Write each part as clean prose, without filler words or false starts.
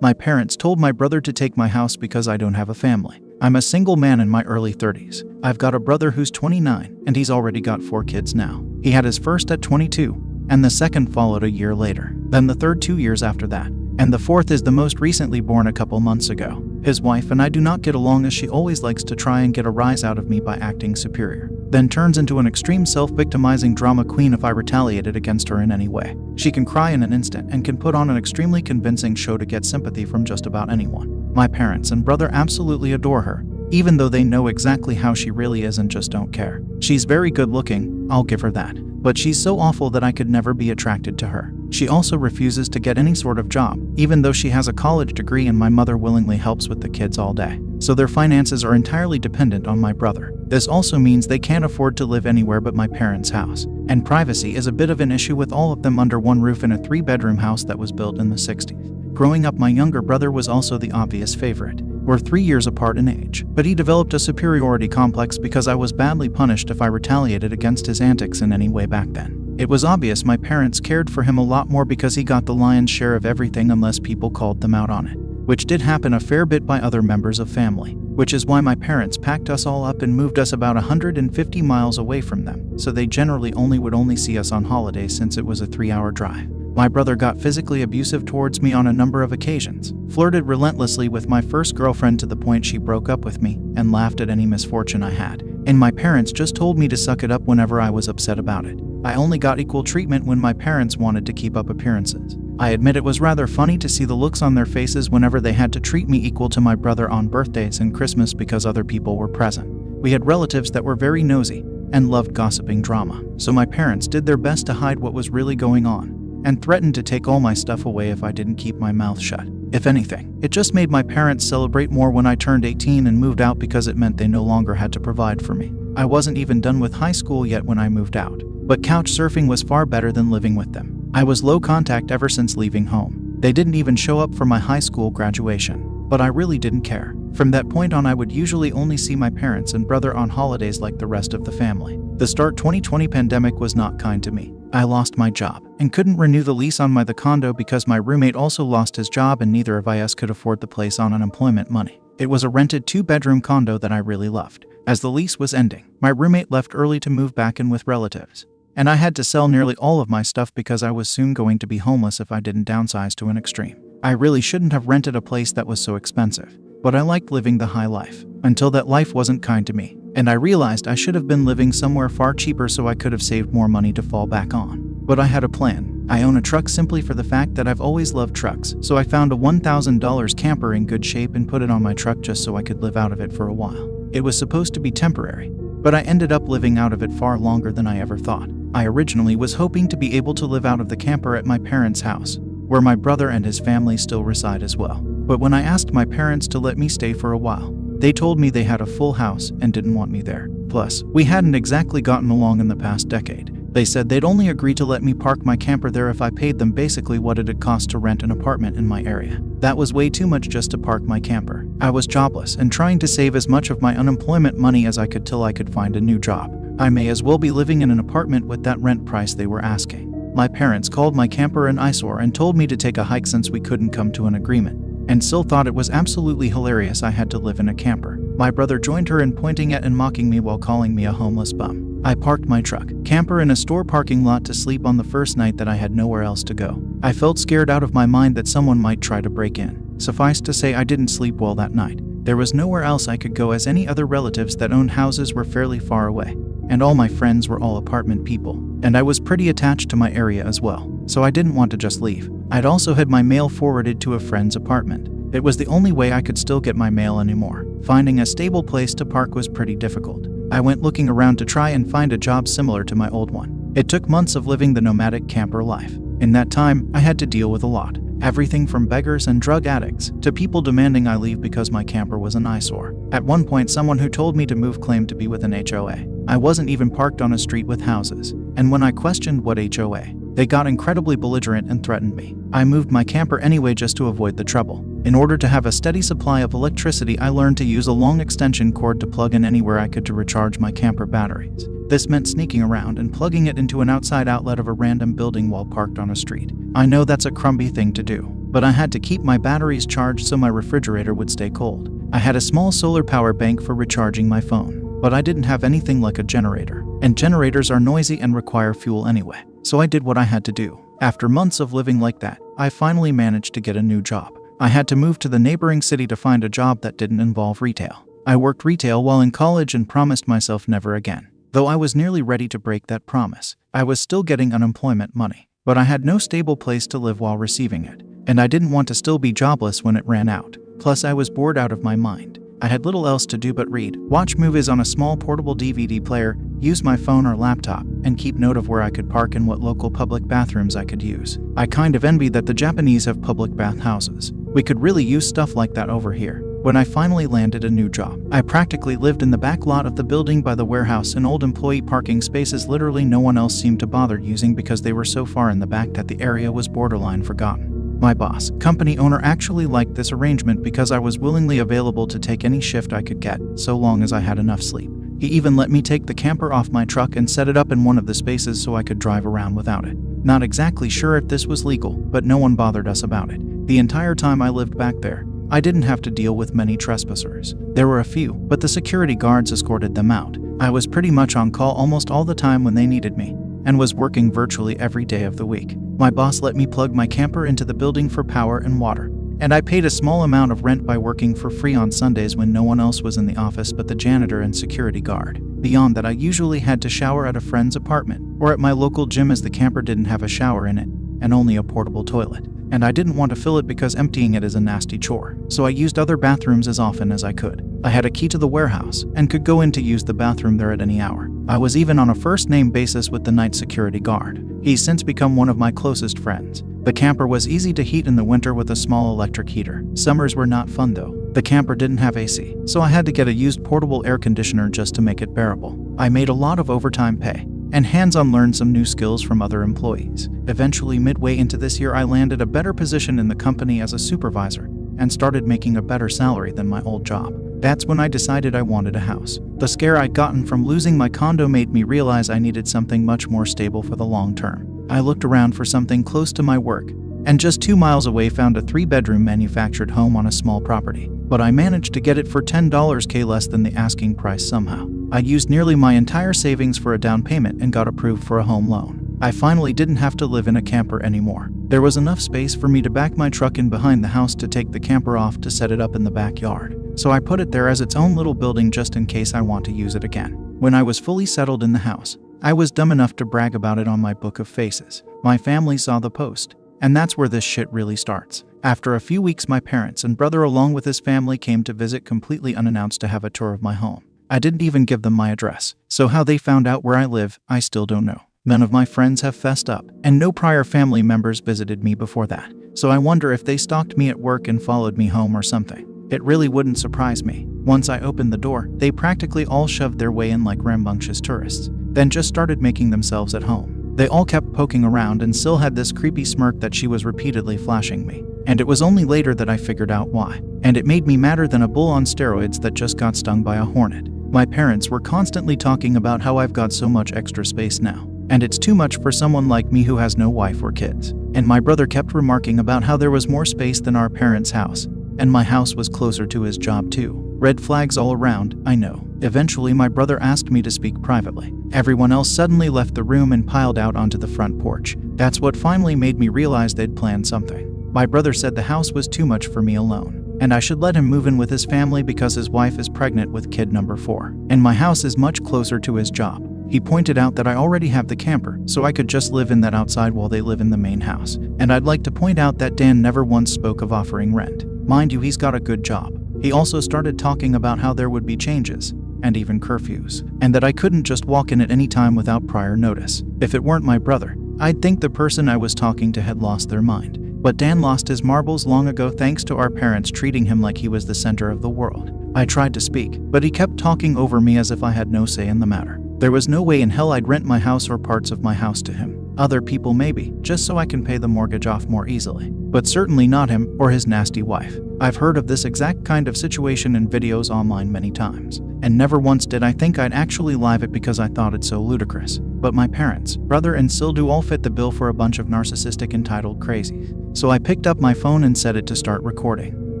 My parents told my brother to take my house because I don't have a family. I'm a single man in my early 30s. I've got a brother who's 29, and he's already got 4 kids now. He had his first at 22, and the second followed a year later, then the third 2 years after that, and the fourth is the most recently born a couple months ago. His wife and I do not get along, as she always likes to try and get a rise out of me by acting superior, then turns into an extreme self-victimizing drama queen if I retaliated against her in any way. She can cry in an instant and can put on an extremely convincing show to get sympathy from just about anyone. My parents and brother absolutely adore her, even though they know exactly how she really is and just don't care. She's very good looking, I'll give her that, but she's so awful that I could never be attracted to her. She also refuses to get any sort of job, even though she has a college degree, and my mother willingly helps with the kids all day. So their finances are entirely dependent on my brother. This also means they can't afford to live anywhere but my parents' house. And privacy is a bit of an issue with all of them under one roof in a 3-bedroom house that was built in the 60s. Growing up, my younger brother was also the obvious favorite. We're 3 years apart in age, but he developed a superiority complex because I was badly punished if I retaliated against his antics in any way back then. It was obvious my parents cared for him a lot more because he got the lion's share of everything unless people called them out on it, which did happen a fair bit by other members of family, which is why my parents packed us all up and moved us about 150 miles away from them, so they generally would see us on holidays since it was a 3-hour drive. My brother got physically abusive towards me on a number of occasions, flirted relentlessly with my first girlfriend to the point she broke up with me, and laughed at any misfortune I had. And my parents just told me to suck it up whenever I was upset about it. I only got equal treatment when my parents wanted to keep up appearances. I admit it was rather funny to see the looks on their faces whenever they had to treat me equal to my brother on birthdays and Christmas because other people were present. We had relatives that were very nosy and loved gossiping drama, so my parents did their best to hide what was really going on, and threatened to take all my stuff away if I didn't keep my mouth shut. If anything, it just made my parents celebrate more when I turned 18 and moved out because it meant they no longer had to provide for me. I wasn't even done with high school yet when I moved out, but couch surfing was far better than living with them. I was low contact ever since leaving home. They didn't even show up for my high school graduation, but I really didn't care. From that point on, I would usually only see my parents and brother on holidays like the rest of the family. The start 2020 pandemic was not kind to me. I lost my job and couldn't renew the lease on the condo because my roommate also lost his job and neither of us could afford the place on unemployment money. It was a rented 2-bedroom condo that I really loved. As the lease was ending, my roommate left early to move back in with relatives, and I had to sell nearly all of my stuff because I was soon going to be homeless if I didn't downsize to an extreme. I really shouldn't have rented a place that was so expensive, but I liked living the high life, until that life wasn't kind to me, and I realized I should have been living somewhere far cheaper so I could have saved more money to fall back on. But I had a plan. I own a truck simply for the fact that I've always loved trucks, so I found a $1,000 camper in good shape and put it on my truck just so I could live out of it for a while. It was supposed to be temporary, but I ended up living out of it far longer than I ever thought. I originally was hoping to be able to live out of the camper at my parents' house, where my brother and his family still reside as well. But when I asked my parents to let me stay for a while, they told me they had a full house and didn't want me there. Plus, we hadn't exactly gotten along in the past decade. They said they'd only agree to let me park my camper there if I paid them basically what it'd cost to rent an apartment in my area. That was way too much just to park my camper. I was jobless and trying to save as much of my unemployment money as I could till I could find a new job. I may as well be living in an apartment with that rent price they were asking. My parents called my camper an eyesore and told me to take a hike since we couldn't come to an agreement, and still thought it was absolutely hilarious I had to live in a camper. My brother joined her in pointing at and mocking me while calling me a homeless bum. I parked my truck camper in a store parking lot to sleep on the first night that I had nowhere else to go. I felt scared out of my mind that someone might try to break in. Suffice to say, I didn't sleep well that night. There was nowhere else I could go as any other relatives that owned houses were fairly far away, and all my friends were all apartment people, and I was pretty attached to my area as well, so I didn't want to just leave. I'd also had my mail forwarded to a friend's apartment. It was the only way I could still get my mail anymore. Finding a stable place to park was pretty difficult. I went looking around to try and find a job similar to my old one. It took months of living the nomadic camper life. In that time, I had to deal with a lot. Everything from beggars and drug addicts to people demanding I leave because my camper was an eyesore. At one point, someone who told me to move claimed to be with an HOA. I wasn't even parked on a street with houses, and when I questioned what HOA, they got incredibly belligerent and threatened me. I moved my camper anyway just to avoid the trouble. In order to have a steady supply of electricity, I learned to use a long extension cord to plug in anywhere I could to recharge my camper batteries. This meant sneaking around and plugging it into an outside outlet of a random building while parked on a street. I know that's a crumby thing to do, but I had to keep my batteries charged so my refrigerator would stay cold. I had a small solar power bank for recharging my phone, but I didn't have anything like a generator, and generators are noisy and require fuel anyway. So I did what I had to do. After months of living like that, I finally managed to get a new job. I had to move to the neighboring city to find a job that didn't involve retail. I worked retail while in college and promised myself never again. Though I was nearly ready to break that promise, I was still getting unemployment money, but I had no stable place to live while receiving it, and I didn't want to still be jobless when it ran out. Plus, I was bored out of my mind. I had little else to do but read, watch movies on a small portable DVD player, use my phone or laptop, and keep note of where I could park and what local public bathrooms I could use. I kind of envied that the Japanese have public bathhouses. We could really use stuff like that over here. When I finally landed a new job, I practically lived in the back lot of the building by the warehouse in old employee parking spaces literally no one else seemed to bother using because they were so far in the back that the area was borderline forgotten. My boss, company owner, actually liked this arrangement because I was willingly available to take any shift I could get, so long as I had enough sleep. He even let me take the camper off my truck and set it up in one of the spaces so I could drive around without it. Not exactly sure if this was legal, but no one bothered us about it. The entire time I lived back there, I didn't have to deal with many trespassers. There were a few, but the security guards escorted them out. I was pretty much on call almost all the time when they needed me, and was working virtually every day of the week. My boss let me plug my camper into the building for power and water, and I paid a small amount of rent by working for free on Sundays when no one else was in the office but the janitor and security guard. Beyond that, I usually had to shower at a friend's apartment or at my local gym as the camper didn't have a shower in it and only a portable toilet. And I didn't want to fill it because emptying it is a nasty chore, so I used other bathrooms as often as I could. I had a key to the warehouse and could go in to use the bathroom there at any hour. I was even on a first-name basis with the night security guard. He's since become one of my closest friends. The camper was easy to heat in the winter with a small electric heater. Summers were not fun though. The camper didn't have AC, so I had to get a used portable air conditioner just to make it bearable. I made a lot of overtime pay and hands-on learned some new skills from other employees. Eventually, midway into this year, I landed a better position in the company as a supervisor and started making a better salary than my old job. That's when I decided I wanted a house. The scare I'd gotten from losing my condo made me realize I needed something much more stable for the long term. I looked around for something close to my work, and just 2 miles away found a 3-bedroom manufactured home on a small property. But I managed to get it for $10K less than the asking price somehow. I used nearly my entire savings for a down payment and got approved for a home loan. I finally didn't have to live in a camper anymore. There was enough space for me to back my truck in behind the house to take the camper off to set it up in the backyard. So I put it there as its own little building just in case I want to use it again. When I was fully settled in the house, I was dumb enough to brag about it on my book of faces. My family saw the post, and that's where this shit really starts. After a few weeks, my parents and brother along with his family came to visit completely unannounced to have a tour of my home. I didn't even give them my address, so how they found out where I live, I still don't know. None of my friends have fessed up, and no prior family members visited me before that, so I wonder if they stalked me at work and followed me home or something. It really wouldn't surprise me. Once I opened the door, they practically all shoved their way in like rambunctious tourists, then just started making themselves at home. They all kept poking around and Syl had this creepy smirk that she was repeatedly flashing me. And it was only later that I figured out why. And it made me madder than a bull on steroids that just got stung by a hornet. My parents were constantly talking about how I've got so much extra space now, and it's too much for someone like me who has no wife or kids. And my brother kept remarking about how there was more space than our parents' house, and my house was closer to his job too. Red flags all around, I know. Eventually, my brother asked me to speak privately. Everyone else suddenly left the room and piled out onto the front porch. That's what finally made me realize they'd planned something. My brother said the house was too much for me alone, and I should let him move in with his family because his wife is pregnant with kid number 4, and my house is much closer to his job. He pointed out that I already have the camper, so I could just live in that outside while they live in the main house. And I'd like to point out that Dan never once spoke of offering rent. Mind you, he's got a good job. He also started talking about how there would be changes, and even curfews, and that I couldn't just walk in at any time without prior notice. If it weren't my brother, I'd think the person I was talking to had lost their mind. But Dan lost his marbles long ago thanks to our parents treating him like he was the center of the world. I tried to speak, but he kept talking over me as if I had no say in the matter. There was no way in hell I'd rent my house or parts of my house to him. Other people maybe, just so I can pay the mortgage off more easily. But certainly not him or his nasty wife. I've heard of this exact kind of situation in videos online many times, and never once did I think I'd actually live it because I thought it so ludicrous. But my parents, brother and Sil do all fit the bill for a bunch of narcissistic entitled crazies. So I picked up my phone and set it to start recording,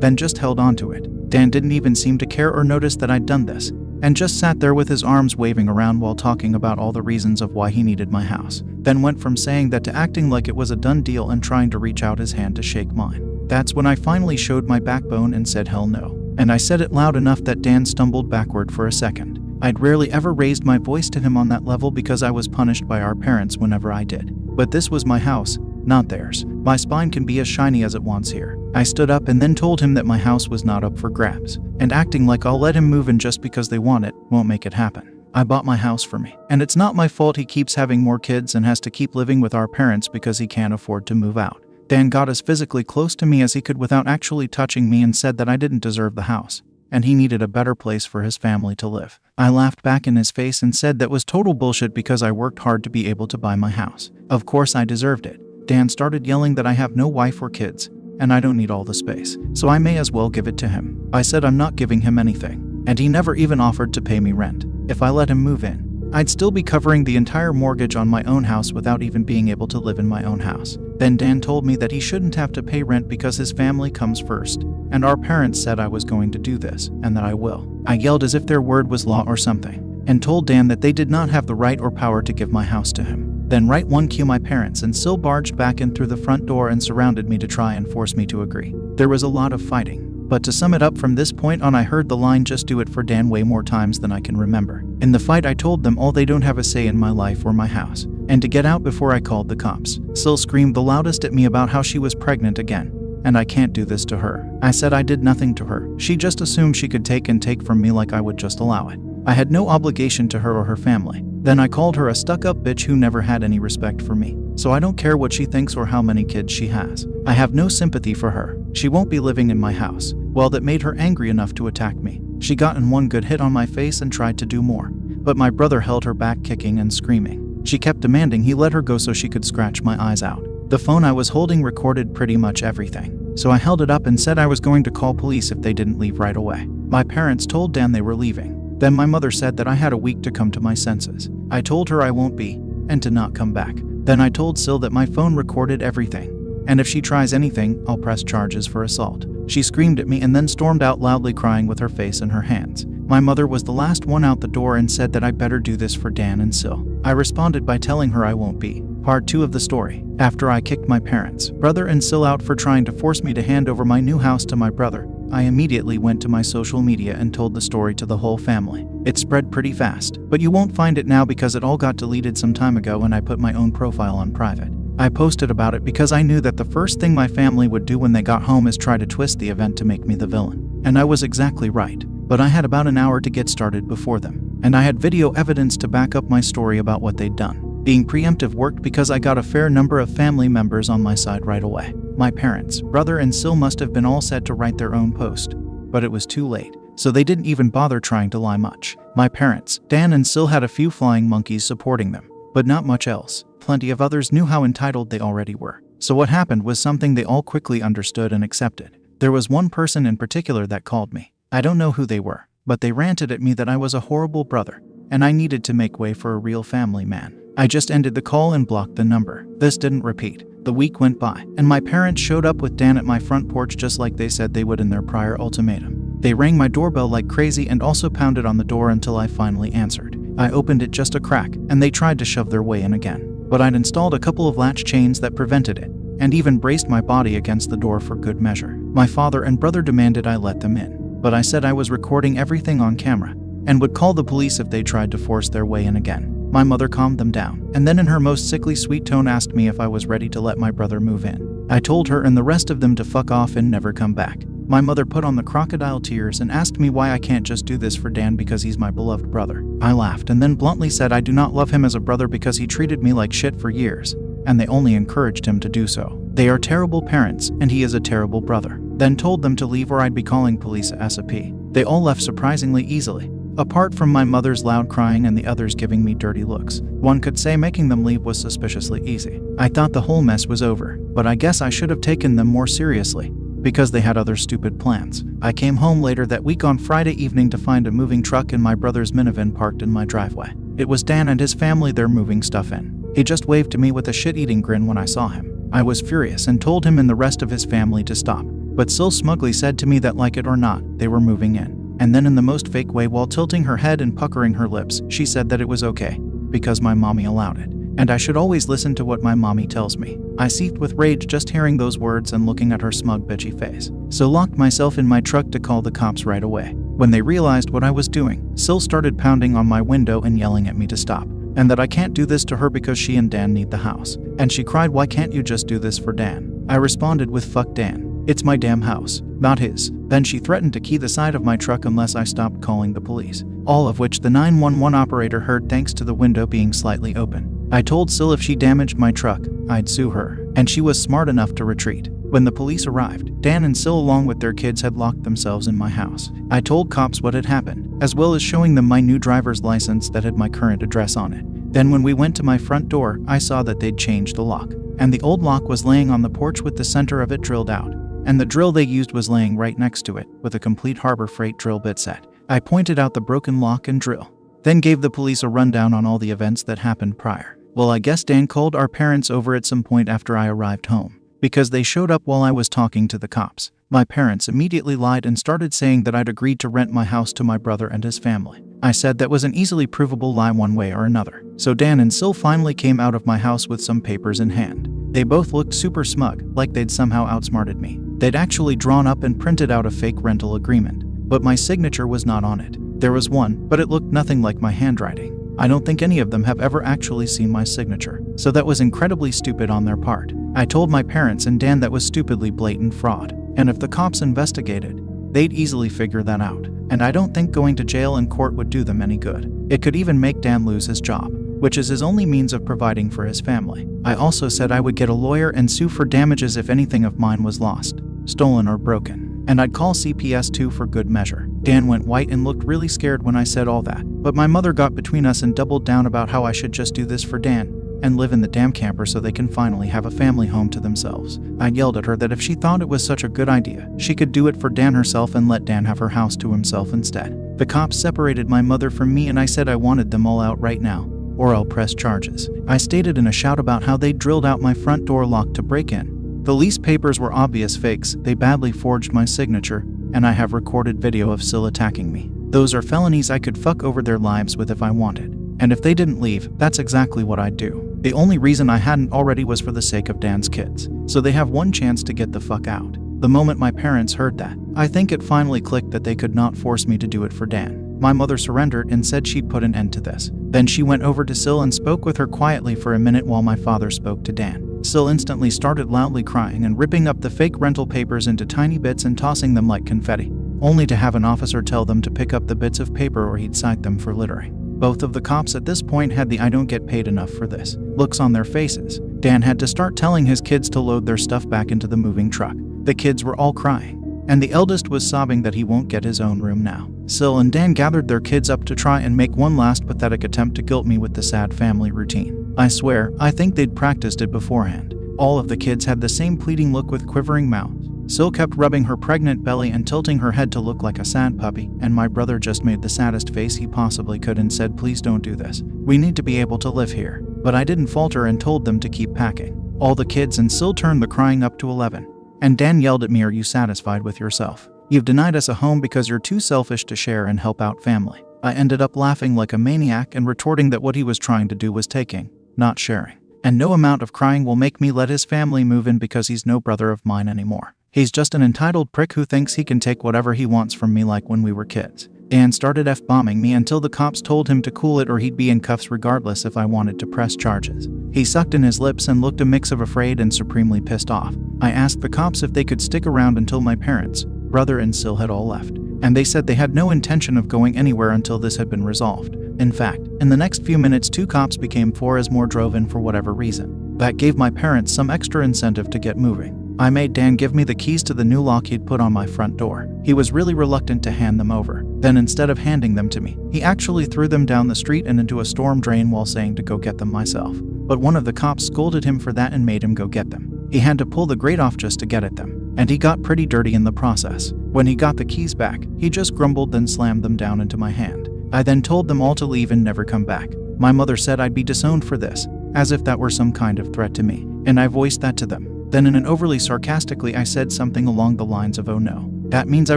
then just held on to it. Dan didn't even seem to care or notice that I'd done this, and just sat there with his arms waving around while talking about all the reasons of why he needed my house. Then went from saying that to acting like it was a done deal and trying to reach out his hand to shake mine. That's when I finally showed my backbone and said hell no. And I said it loud enough that Dan stumbled backward for a second. I'd rarely ever raised my voice to him on that level because I was punished by our parents whenever I did. But this was my house, not theirs. My spine can be as shiny as it wants here. I stood up and then told him that my house was not up for grabs, and acting like I'll let him move in just because they want it won't make it happen. I bought my house for me, and it's not my fault he keeps having more kids and has to keep living with our parents because he can't afford to move out. Dan got as physically close to me as he could without actually touching me and said that I didn't deserve the house, and he needed a better place for his family to live. I laughed back in his face and said that was total bullshit because I worked hard to be able to buy my house. Of course I deserved it. Dan started yelling that I have no wife or kids, and I don't need all the space, so I may as well give it to him. I said I'm not giving him anything, and he never even offered to pay me rent. If I let him move in, I'd still be covering the entire mortgage on my own house without even being able to live in my own house. Then Dan told me that he shouldn't have to pay rent because his family comes first, and our parents said I was going to do this, and that I will. I yelled as if their word was law or something, and told Dan that they did not have the right or power to give my house to him. Then right one cue my parents and Sil barged back in through the front door and surrounded me to try and force me to agree. There was a lot of fighting. But to sum it up, from this point on I heard the line "just do it" for Dan way more times than I can remember. In the fight I told them all they don't have a say in my life or my house, and to get out before I called the cops. Sil screamed the loudest at me about how she was pregnant again, and I can't do this to her. I said I did nothing to her. She just assumed she could take and take from me like I would just allow it. I had no obligation to her or her family. Then I called her a stuck-up bitch who never had any respect for me. So I don't care what she thinks or how many kids she has. I have no sympathy for her. She won't be living in my house. Well, that made her angry enough to attack me. She got in one good hit on my face and tried to do more. But my brother held her back, kicking and screaming. She kept demanding he let her go so she could scratch my eyes out. The phone I was holding recorded pretty much everything. So I held it up and said I was going to call police if they didn't leave right away. My parents told Dan they were leaving. Then my mother said that I had a week to come to my senses. I told her I won't be, and to not come back. Then I told Sil that my phone recorded everything, and if she tries anything, I'll press charges for assault. She screamed at me and then stormed out loudly, crying with her face in her hands. My mother was the last one out the door and said that I better do this for Dan and Sil. I responded by telling her I won't be. Part 2 of the story. After I kicked my parents, brother and Sil out for trying to force me to hand over my new house to my brother, I immediately went to my social media and told the story to the whole family. It spread pretty fast, but you won't find it now because it all got deleted some time ago and I put my own profile on private. I posted about it because I knew that the first thing my family would do when they got home is try to twist the event to make me the villain. And I was exactly right. But I had about an hour to get started before them, and I had video evidence to back up my story about what they'd done. Being preemptive worked because I got a fair number of family members on my side right away. My parents, brother and Sil must have been all set to write their own post, but it was too late, so they didn't even bother trying to lie much. My parents, Dan and Sil, had a few flying monkeys supporting them, but not much else. Plenty of others knew how entitled they already were. So what happened was something they all quickly understood and accepted. There was one person in particular that called me. I don't know who they were, but they ranted at me that I was a horrible brother, and I needed to make way for a real family man. I just ended the call and blocked the number. This didn't repeat. The week went by, and my parents showed up with Dan at my front porch just like they said they would in their prior ultimatum. They rang my doorbell like crazy and also pounded on the door until I finally answered. I opened it just a crack, and they tried to shove their way in again. But I'd installed a couple of latch chains that prevented it, and even braced my body against the door for good measure. My father and brother demanded I let them in, but I said I was recording everything on camera, and would call the police if they tried to force their way in again. My mother calmed them down, and then in her most sickly sweet tone asked me if I was ready to let my brother move in. I told her and the rest of them to fuck off and never come back. My mother put on the crocodile tears and asked me why I can't just do this for Dan because he's my beloved brother. I laughed and then bluntly said I do not love him as a brother because he treated me like shit for years, and they only encouraged him to do so. They are terrible parents, and he is a terrible brother. Then told them to leave or I'd be calling police ASAP. They all left surprisingly easily. Apart from my mother's loud crying and the others giving me dirty looks, one could say making them leave was suspiciously easy. I thought the whole mess was over, but I guess I should have taken them more seriously, because they had other stupid plans. I came home later that week on Friday evening to find a moving truck in my brother's minivan parked in my driveway. It was Dan and his family there moving stuff in. He just waved to me with a shit-eating grin when I saw him. I was furious and told him and the rest of his family to stop, but Sil smugly said to me that like it or not, they were moving in. And then in the most fake way, while tilting her head and puckering her lips, she said that it was okay, because my mommy allowed it, and I should always listen to what my mommy tells me. I seethed with rage just hearing those words and looking at her smug bitchy face, so locked myself in my truck to call the cops right away. When they realized what I was doing, Sil started pounding on my window and yelling at me to stop, and that I can't do this to her because she and Dan need the house. And she cried, "Why can't you just do this for Dan?" I responded with, "Fuck Dan. It's my damn house, not his." Then she threatened to key the side of my truck unless I stopped calling the police, all of which the 911 operator heard thanks to the window being slightly open. I told Sil if she damaged my truck, I'd sue her, and she was smart enough to retreat. When the police arrived, Dan and Sil along with their kids had locked themselves in my house. I told cops what had happened, as well as showing them my new driver's license that had my current address on it. Then when we went to my front door, I saw that they'd changed the lock, and the old lock was laying on the porch with the center of it drilled out, and the drill they used was laying right next to it, with a complete Harbor Freight drill bit set. I pointed out the broken lock and drill, then gave the police a rundown on all the events that happened prior. Well, I guess Dan called our parents over at some point after I arrived home, because they showed up while I was talking to the cops. My parents immediately lied and started saying that I'd agreed to rent my house to my brother and his family. I said that was an easily provable lie one way or another. So Dan and Sil finally came out of my house with some papers in hand. They both looked super smug, like they'd somehow outsmarted me. They'd actually drawn up and printed out a fake rental agreement, but my signature was not on it. There was one, but it looked nothing like my handwriting. I don't think any of them have ever actually seen my signature, so that was incredibly stupid on their part. I told my parents and Dan that was stupidly blatant fraud, and if the cops investigated, they'd easily figure that out, and I don't think going to jail and court would do them any good. It could even make Dan lose his job, which is his only means of providing for his family. I also said I would get a lawyer and sue for damages if anything of mine was lost, stolen or broken, and I'd call CPS too for good measure. Dan went white and looked really scared when I said all that, but my mother got between us and doubled down about how I should just do this for Dan and live in the damn camper so they can finally have a family home to themselves. I yelled at her that if she thought it was such a good idea, she could do it for Dan herself and let Dan have her house to himself instead. The cops separated my mother from me and I said I wanted them all out right now, or I'll press charges. I stated in a shout about how they drilled out my front door lock to break in. The lease papers were obvious fakes, they badly forged my signature, and I have recorded video of Sil attacking me. Those are felonies I could fuck over their lives with if I wanted. And if they didn't leave, that's exactly what I'd do. The only reason I hadn't already was for the sake of Dan's kids, so they have one chance to get the fuck out. The moment my parents heard that, I think it finally clicked that they could not force me to do it for Dan. My mother surrendered and said she'd put an end to this. Then she went over to Sil and spoke with her quietly for a minute while my father spoke to Dan. Sil instantly started loudly crying and ripping up the fake rental papers into tiny bits and tossing them like confetti, only to have an officer tell them to pick up the bits of paper or he'd cite them for littering. Both of the cops at this point had the "I don't get paid enough for this" looks on their faces. Dan had to start telling his kids to load their stuff back into the moving truck. The kids were all crying, and the eldest was sobbing that he won't get his own room now. Sil and Dan gathered their kids up to try and make one last pathetic attempt to guilt me with the sad family routine. I swear, I think they'd practiced it beforehand. All of the kids had the same pleading look with quivering mouths. Sil kept rubbing her pregnant belly and tilting her head to look like a sad puppy, and my brother just made the saddest face he possibly could and said, "Please don't do this. We need to be able to live here." But I didn't falter and told them to keep packing. All the kids and Sil turned the crying up to 11. And Dan yelled at me, "Are you satisfied with yourself? You've denied us a home because you're too selfish to share and help out family." I ended up laughing like a maniac and retorting that what he was trying to do was taking, not sharing. And no amount of crying will make me let his family move in because he's no brother of mine anymore. He's just an entitled prick who thinks he can take whatever he wants from me like when we were kids. Dan started F-bombing me until the cops told him to cool it or he'd be in cuffs regardless if I wanted to press charges. He sucked in his lips and looked a mix of afraid and supremely pissed off. I asked the cops if they could stick around until my parents, brother and Sil had all left, and they said they had no intention of going anywhere until this had been resolved. In fact, in the next few minutes 2 cops became 4 as more drove in for whatever reason. That gave my parents some extra incentive to get moving. I made Dan give me the keys to the new lock he'd put on my front door. He was really reluctant to hand them over. Then instead of handing them to me, he actually threw them down the street and into a storm drain while saying to go get them myself. But one of the cops scolded him for that and made him go get them. He had to pull the grate off just to get at them, and he got pretty dirty in the process. When he got the keys back, he just grumbled, then slammed them down into my hand. I then told them all to leave and never come back. My mother said I'd be disowned for this, as if that were some kind of threat to me, and I voiced that to them. Then in an overly sarcastically I said something along the lines of, "Oh no, that means I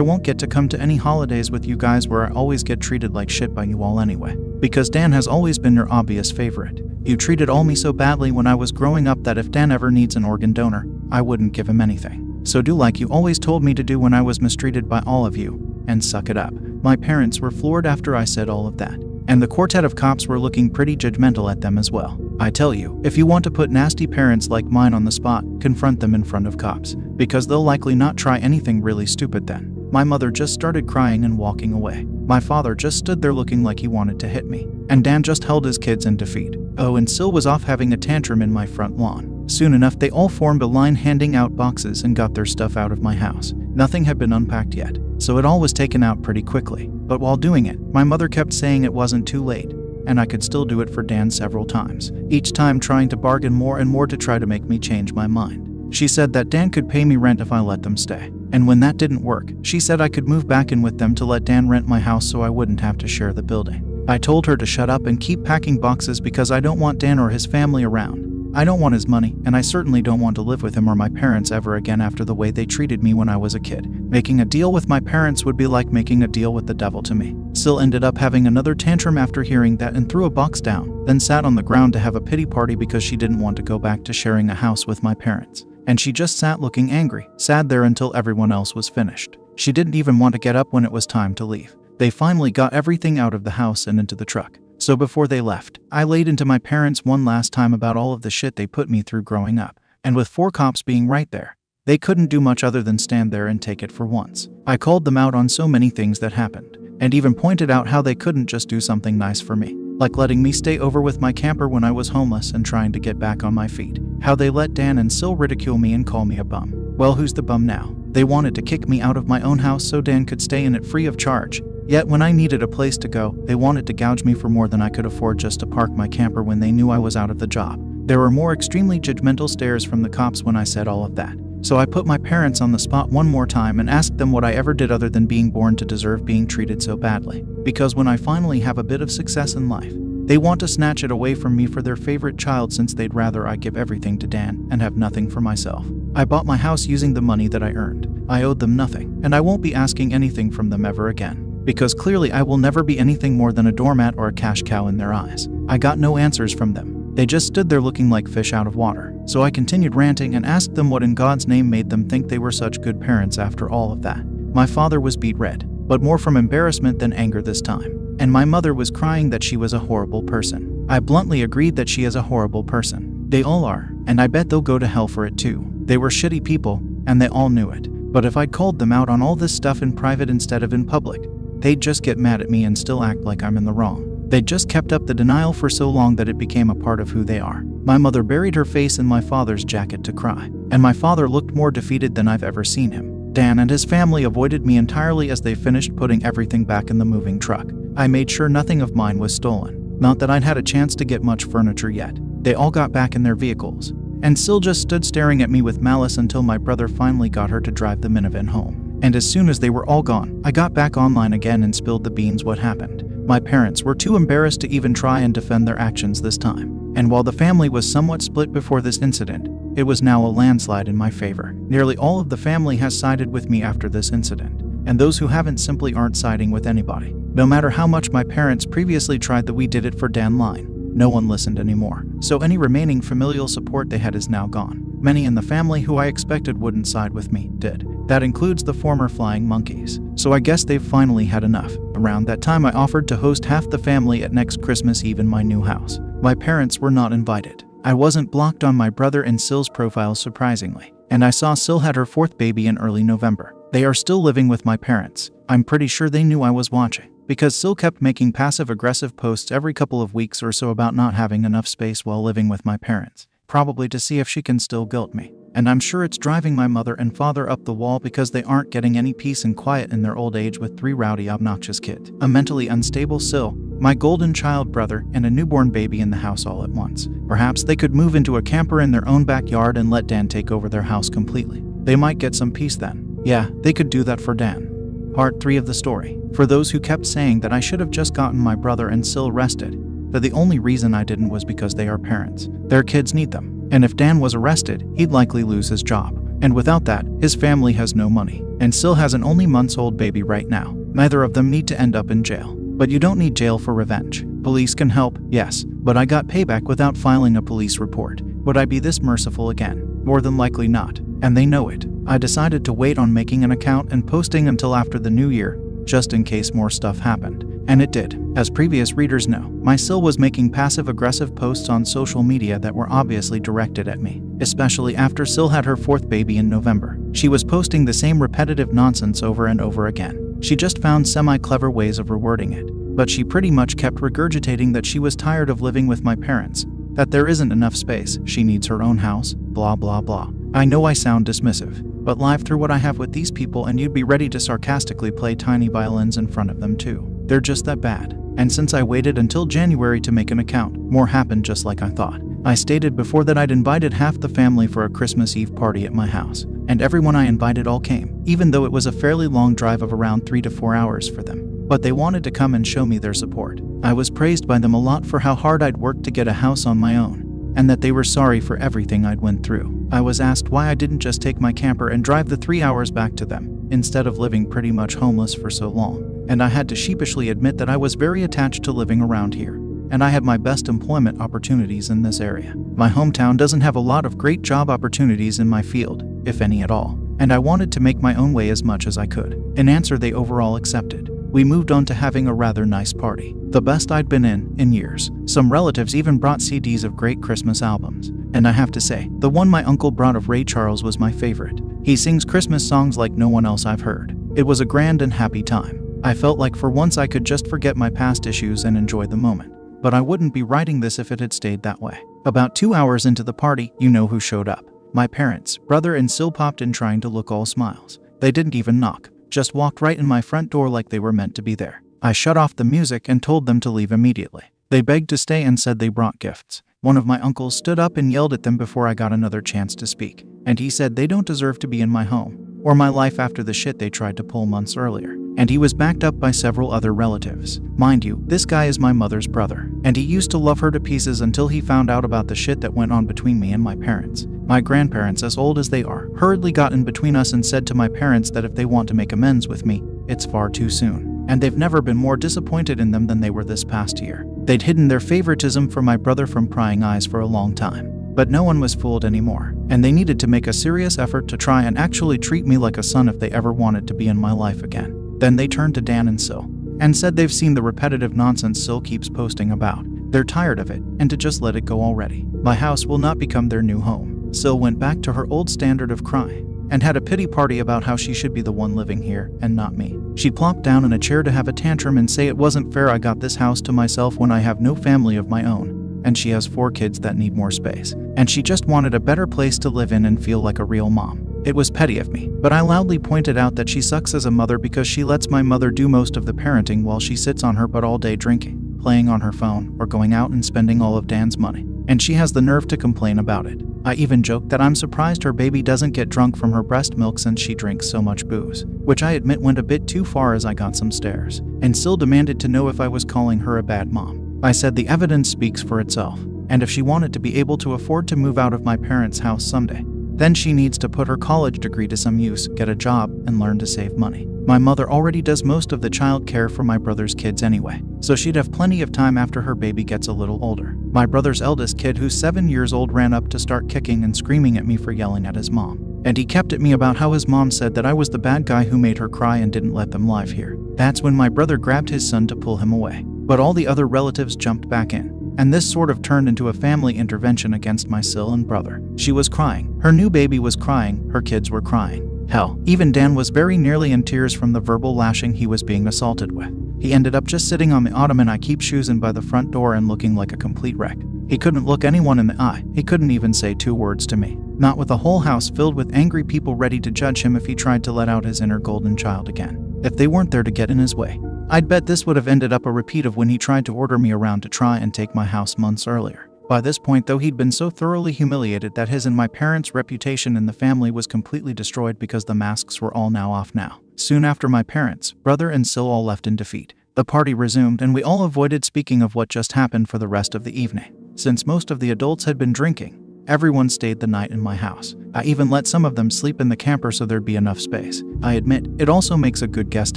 won't get to come to any holidays with you guys where I always get treated like shit by you all anyway. Because Dan has always been your obvious favorite. You treated all me so badly when I was growing up that if Dan ever needs an organ donor, I wouldn't give him anything. So do like you always told me to do when I was mistreated by all of you, and suck it up." My parents were floored after I said all of that, and the quartet of cops were looking pretty judgmental at them as well. I tell you, if you want to put nasty parents like mine on the spot, confront them in front of cops, because they'll likely not try anything really stupid then. My mother just started crying and walking away. My father just stood there looking like he wanted to hit me, and Dan just held his kids in defeat. Oh, and Sil was off having a tantrum in my front lawn. Soon enough, they all formed a line handing out boxes and got their stuff out of my house. Nothing had been unpacked yet, so it all was taken out pretty quickly. But while doing it, my mother kept saying it wasn't too late, and I could still do it for Dan several times, each time trying to bargain more and more to try to make me change my mind. She said that Dan could pay me rent if I let them stay. And when that didn't work, she said I could move back in with them to let Dan rent my house so I wouldn't have to share the building. I told her to shut up and keep packing boxes because I don't want Dan or his family around. I don't want his money, and I certainly don't want to live with him or my parents ever again after the way they treated me when I was a kid. Making a deal with my parents would be like making a deal with the devil to me. Sil ended up having another tantrum after hearing that and threw a box down, then sat on the ground to have a pity party because she didn't want to go back to sharing a house with my parents. And she just sat looking angry, sad there until everyone else was finished. She didn't even want to get up when it was time to leave. They finally got everything out of the house and into the truck. So before they left, I laid into my parents one last time about all of the shit they put me through growing up. And with 4 cops being right there, they couldn't do much other than stand there and take it for once. I called them out on so many things that happened, and even pointed out how they couldn't just do something nice for me, like letting me stay over with my camper when I was homeless and trying to get back on my feet. How they let Dan and Sil ridicule me and call me a bum. Well, who's the bum now? They wanted to kick me out of my own house so Dan could stay in it free of charge. Yet when I needed a place to go, they wanted to gouge me for more than I could afford just to park my camper when they knew I was out of the job. There were more extremely judgmental stares from the cops when I said all of that. So I put my parents on the spot one more time and asked them what I ever did other than being born to deserve being treated so badly. Because when I finally have a bit of success in life, they want to snatch it away from me for their favorite child since they'd rather I give everything to Dan and have nothing for myself. I bought my house using the money that I earned. I owed them nothing, and I won't be asking anything from them ever again. Because clearly I will never be anything more than a doormat or a cash cow in their eyes. I got no answers from them. They just stood there looking like fish out of water. So I continued ranting and asked them what in God's name made them think they were such good parents after all of that. My father was beet red, but more from embarrassment than anger this time. And my mother was crying that she was a horrible person. I bluntly agreed that she is a horrible person. They all are, and I bet they'll go to hell for it too. They were shitty people, and they all knew it. But if I'd called them out on all this stuff in private instead of in public, they'd just get mad at me and still act like I'm in the wrong. They'd just kept up the denial for so long that it became a part of who they are. My mother buried her face in my father's jacket to cry, and my father looked more defeated than I've ever seen him. Dan and his family avoided me entirely as they finished putting everything back in the moving truck. I made sure nothing of mine was stolen. Not that I'd had a chance to get much furniture yet. They all got back in their vehicles, and Sil just stood staring at me with malice until my brother finally got her to drive the minivan home. And as soon as they were all gone, I got back online again and spilled the beans what happened. My parents were too embarrassed to even try and defend their actions this time. And while the family was somewhat split before this incident, it was now a landslide in my favor. Nearly all of the family has sided with me after this incident, and those who haven't simply aren't siding with anybody. No matter how much my parents previously tried the "we did it for Dan" line, no one listened anymore. So any remaining familial support they had is now gone. Many in the family who I expected wouldn't side with me did. That includes the former flying monkeys. So I guess they've finally had enough. Around that time I offered to host half the family at next Christmas Eve in my new house. My parents were not invited. I wasn't blocked on my brother and Sil's profiles surprisingly. And I saw Sil had her 4th baby in early November. They are still living with my parents. I'm pretty sure they knew I was watching, because Sil kept making passive-aggressive posts every couple of weeks or so about not having enough space while living with my parents, probably to see if she can still guilt me. And I'm sure it's driving my mother and father up the wall because they aren't getting any peace and quiet in their old age with 3 rowdy, obnoxious kids, a mentally unstable Sil, my golden child brother, and a newborn baby in the house all at once. Perhaps they could move into a camper in their own backyard and let Dan take over their house completely. They might get some peace then. Yeah, they could do that for Dan. Part 3 of the story. For those who kept saying that I should have just gotten my brother and Sil arrested, that the only reason I didn't was because they are parents. Their kids need them. And if Dan was arrested, he'd likely lose his job. And without that, his family has no money. And Sil has an only months-old baby right now. Neither of them need to end up in jail. But you don't need jail for revenge. Police can help, yes, but I got payback without filing a police report. Would I be this merciful again? More than likely not. And they know it. I decided to wait on making an account and posting until after the new year, just in case more stuff happened. And it did. As previous readers know, my Sil was making passive-aggressive posts on social media that were obviously directed at me, especially after Sil had her 4th baby in November. She was posting the same repetitive nonsense over and over again. She just found semi-clever ways of rewording it, but she pretty much kept regurgitating that she was tired of living with my parents, that there isn't enough space, she needs her own house, blah blah blah. I know I sound dismissive, but live through what I have with these people and you'd be ready to sarcastically play tiny violins in front of them too. They're just that bad. And since I waited until January to make an account, more happened just like I thought. I stated before that I'd invited half the family for a Christmas Eve party at my house, and everyone I invited all came, even though it was a fairly long drive of around 3 to 4 hours for them. But they wanted to come and show me their support. I was praised by them a lot for how hard I'd worked to get a house on my own, and that they were sorry for everything I'd went through. I was asked why I didn't just take my camper and drive the 3 hours back to them, instead of living pretty much homeless for so long. And I had to sheepishly admit that I was very attached to living around here, and I had my best employment opportunities in this area. My hometown doesn't have a lot of great job opportunities in my field, if any at all, and I wanted to make my own way as much as I could. An answer they overall accepted. We moved on to having a rather nice party, the best I'd been in years. Some relatives even brought CDs of great Christmas albums, and I have to say, the one my uncle brought of Ray Charles was my favorite. He sings Christmas songs like no one else I've heard. It was a grand and happy time. I felt like for once I could just forget my past issues and enjoy the moment. But I wouldn't be writing this if it had stayed that way. About 2 hours into the party, you know who showed up. My parents, brother and Sil popped in trying to look all smiles. They didn't even knock, just walked right in my front door like they were meant to be there. I shut off the music and told them to leave immediately. They begged to stay and said they brought gifts. One of my uncles stood up and yelled at them before I got another chance to speak. And he said they don't deserve to be in my home, or my life after the shit they tried to pull months earlier. And he was backed up by several other relatives. Mind you, this guy is my mother's brother, and he used to love her to pieces until he found out about the shit that went on between me and my parents. My grandparents, as old as they are, hurriedly got in between us and said to my parents that if they want to make amends with me, it's far too soon. And they've never been more disappointed in them than they were this past year. They'd hidden their favoritism for my brother from prying eyes for a long time. But no one was fooled anymore, and they needed to make a serious effort to try and actually treat me like a son if they ever wanted to be in my life again. Then they turned to Dan and Sil, and said they've seen the repetitive nonsense Sil keeps posting about. They're tired of it, and to just let it go already. My house will not become their new home. Sil went back to her old standard of crying, and had a pity party about how she should be the one living here, and not me. She plopped down in a chair to have a tantrum and say it wasn't fair I got this house to myself when I have no family of my own, and she has 4 kids that need more space, and she just wanted a better place to live in and feel like a real mom. It was petty of me, but I loudly pointed out that she sucks as a mother because she lets my mother do most of the parenting while she sits on her butt all day drinking, playing on her phone, or going out and spending all of Dan's money. And she has the nerve to complain about it. I even joked that I'm surprised her baby doesn't get drunk from her breast milk since she drinks so much booze, which I admit went a bit too far as I got some stares, and still demanded to know if I was calling her a bad mom. I said the evidence speaks for itself, and if she wanted to be able to afford to move out of my parents' house someday, then she needs to put her college degree to some use, get a job, and learn to save money. My mother already does most of the child care for my brother's kids anyway, so she'd have plenty of time after her baby gets a little older. My brother's eldest kid, who's 7 years old, ran up to start kicking and screaming at me for yelling at his mom. And he kept at me about how his mom said that I was the bad guy who made her cry and didn't let them live here. That's when my brother grabbed his son to pull him away. But all the other relatives jumped back in, and this sort of turned into a family intervention against my Sil and brother. She was crying. Her new baby was crying. Her kids were crying. Hell, even Dan was very nearly in tears from the verbal lashing he was being assaulted with. He ended up just sitting on the ottoman I keep choosing by the front door and looking like a complete wreck. He couldn't look anyone in the eye. He couldn't even say 2 words to me. Not with a whole house filled with angry people ready to judge him if he tried to let out his inner golden child again. If they weren't there to get in his way. I'd bet this would have ended up a repeat of when he tried to order me around to try and take my house months earlier. By this point, though, he'd been so thoroughly humiliated that his and my parents' reputation in the family was completely destroyed because the masks were all now off now. Soon after, my parents, brother and Sil all left in defeat. The party resumed and we all avoided speaking of what just happened for the rest of the evening. Since most of the adults had been drinking, everyone stayed the night in my house. I even let some of them sleep in the camper so there'd be enough space. I admit, it also makes a good guest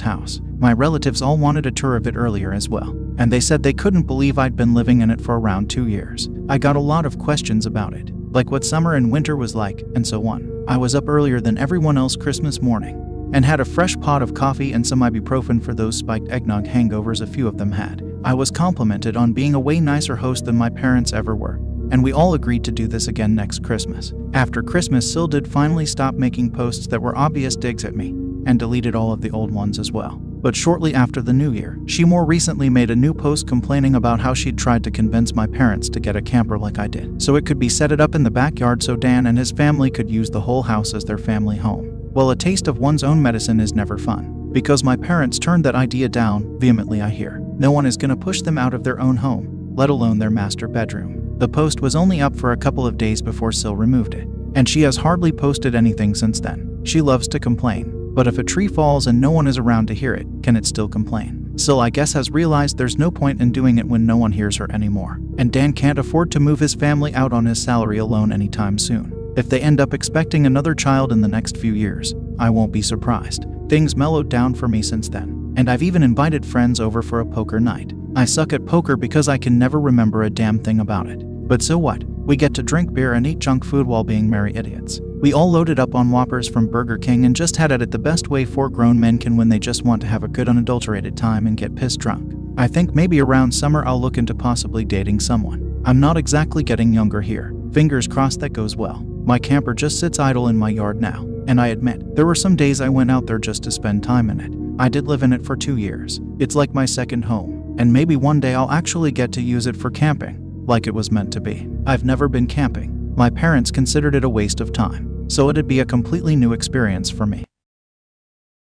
house. My relatives all wanted a tour of it earlier as well, and they said they couldn't believe I'd been living in it for around 2 years. I got a lot of questions about it, like what summer and winter was like, and so on. I was up earlier than everyone else Christmas morning, and had a fresh pot of coffee and some ibuprofen for those spiked eggnog hangovers a few of them had. I was complimented on being a way nicer host than my parents ever were, and we all agreed to do this again next Christmas. After Christmas, Sil did finally stop making posts that were obvious digs at me, and deleted all of the old ones as well. But shortly after the new year, she more recently made a new post complaining about how she'd tried to convince my parents to get a camper like I did, so it could be set it up in the backyard so Dan and his family could use the whole house as their family home. Well, a taste of one's own medicine is never fun, because my parents turned that idea down vehemently. I hear no one is gonna push them out of their own home, let alone their master bedroom. The post was only up for a couple of days before Sil removed it, and she has hardly posted anything since then. She loves to complain, but if a tree falls and no one is around to hear it, can it still complain? Sil, I guess, has realized there's no point in doing it when no one hears her anymore, and Dan can't afford to move his family out on his salary alone anytime soon. If they end up expecting another child in the next few years, I won't be surprised. Things mellowed down for me since then, and I've even invited friends over for a poker night. I suck at poker because I can never remember a damn thing about it. But so what? We get to drink beer and eat junk food while being merry idiots. We all loaded up on Whoppers from Burger King and just had at it the best way 4 grown men can when they just want to have a good unadulterated time and get pissed drunk. I think maybe around summer I'll look into possibly dating someone. I'm not exactly getting younger here. Fingers crossed that goes well. My camper just sits idle in my yard now, and I admit, there were some days I went out there just to spend time in it. I did live in it for 2 years. It's like my second home, and maybe one day I'll actually get to use it for camping, like it was meant to be. I've never been camping. My parents considered it a waste of time, so it'd be a completely new experience for me.